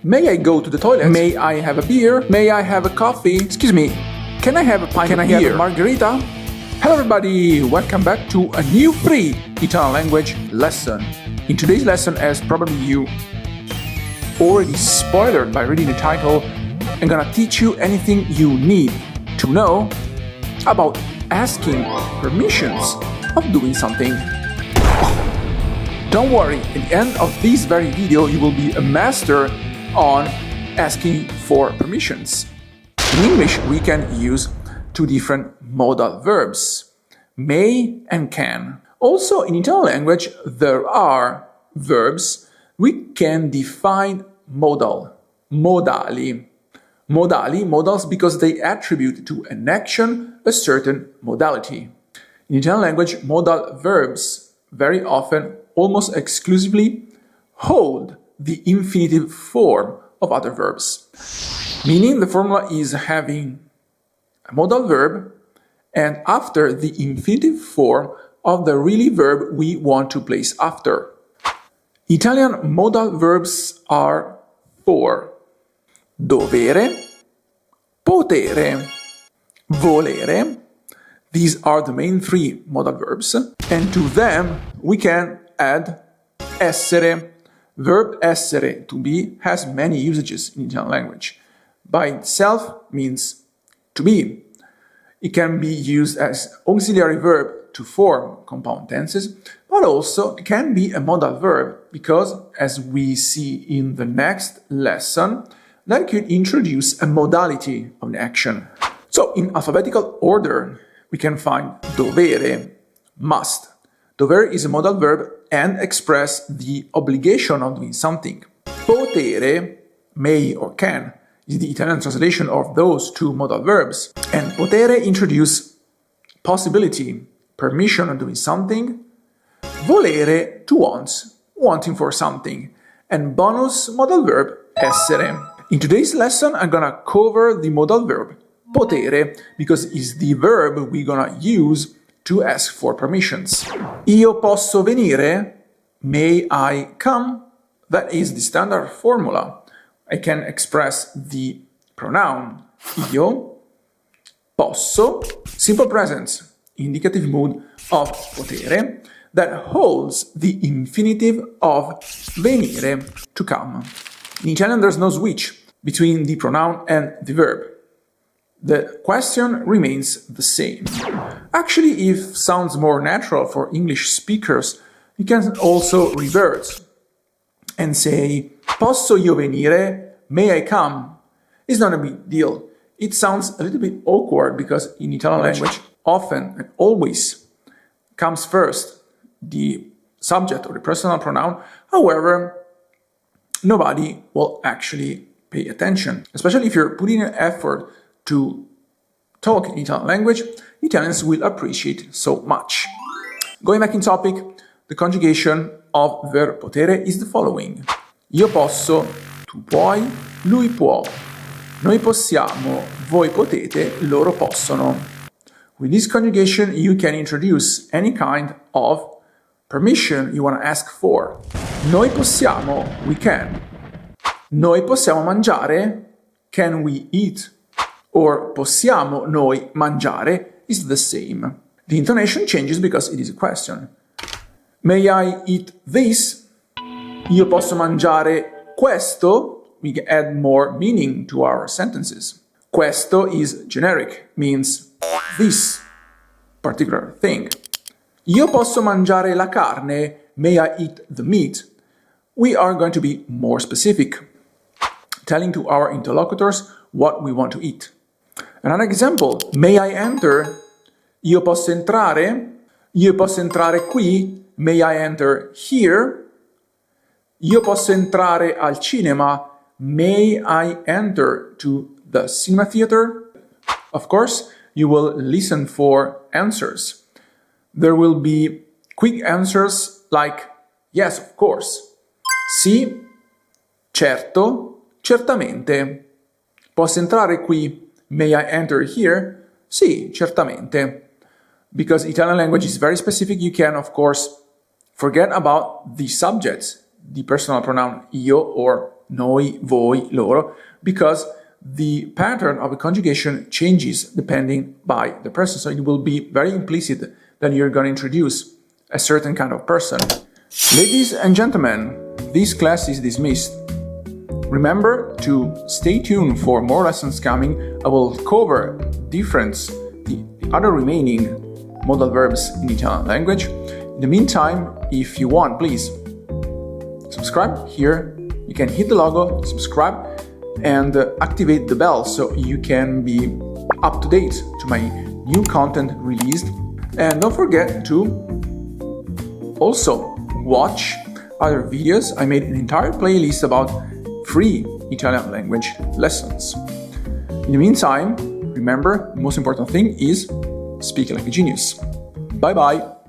May I go to the toilet? May I have a beer? May I have a coffee? Excuse me, can I have a pint of beer? Can I have a margarita? Hello everybody, welcome back to a new free Italian language lesson. In today's lesson, as probably you already spoiled by reading the title, I'm gonna teach you anything you need to know about asking permissions of doing something. Don't worry, at the end of this very video, you will be a master on asking for permissions. In English, we can use two different modal verbs, may and can. Also, in Italian language, there are verbs we can define modal, modali. Modals because they attribute to an action a certain modality. In Italian language, modal verbs very often, almost exclusively, hold the infinitive form of other verbs. Meaning the formula is having a modal verb and after the infinitive form of the really verb we want to place after. Italian modal verbs are four: dovere, potere, volere. These are the main three modal verbs, and to them we can add essere. Verb essere, to be, has many usages in Italian language. By itself means to be. It can be used as auxiliary verb to form compound tenses, but also it can be a modal verb because, as we see in the next lesson, that could introduce a modality of the action. So, in alphabetical order, we can find dovere, must. Dovere is a modal verb and express the obligation of doing something. Potere, may or can, is the Italian translation of those two modal verbs. And potere introduce possibility, permission of doing something. Volere, to want, wanting for something. And bonus modal verb, essere. In today's lesson, I'm gonna cover the modal verb potere because it's the verb we're gonna use to ask for permissions. Io posso venire? May I come? That is the standard formula. I can express the pronoun io, posso, simple present, indicative mood of potere, that holds the infinitive of venire, to come. In Italian, there's no switch between the pronoun and the verb. The question remains the same. Actually, if sounds more natural for English speakers, you can also revert and say, posso io venire? May I come? It's not a big deal. It sounds a little bit awkward because in Italian language, often and always comes first the subject or the personal pronoun. However, nobody will actually pay attention, especially if you're putting an effort to talk in Italian language. Italians will appreciate so much. Going back in topic, the conjugation of verb potere is the following. Io posso, tu puoi, lui può. Noi possiamo, voi potete, loro possono. With this conjugation, you can introduce any kind of permission you want to ask for. Noi possiamo, we can. Noi possiamo mangiare, can we eat? Or possiamo noi mangiare is the same. The intonation changes because it is a question. May I eat this? Io posso mangiare questo? We can add more meaning to our sentences. Questo is generic, means this particular thing. Io posso mangiare la carne? May I eat the meat? We are going to be more specific, telling to our interlocutors what we want to eat. Another example, may I enter? Io posso entrare? Io posso entrare qui? May I enter here? Io posso entrare al cinema? May I enter to the cinema theater? Of course, you will listen for answers. There will be quick answers like yes, of course. Sì, certo, certamente. Posso entrare qui? May I enter here? Sì, certamente. Because Italian language is very specific, you can, of course, forget about the subjects, the personal pronoun io or noi, voi, loro, because the pattern of the conjugation changes depending by the person. So it will be very implicit that you're going to introduce a certain kind of person. Ladies and gentlemen, this class is dismissed. Remember to stay tuned for more lessons coming. I will cover the other remaining modal verbs in the Italian language. In the meantime, if you want, please subscribe here. You can hit the logo, subscribe, and activate the bell so you can be up to date to my new content released. And don't forget to also watch other videos. I made an entire playlist about free Italian language lessons. In the meantime, remember, the most important thing is speak like a genius. Bye bye.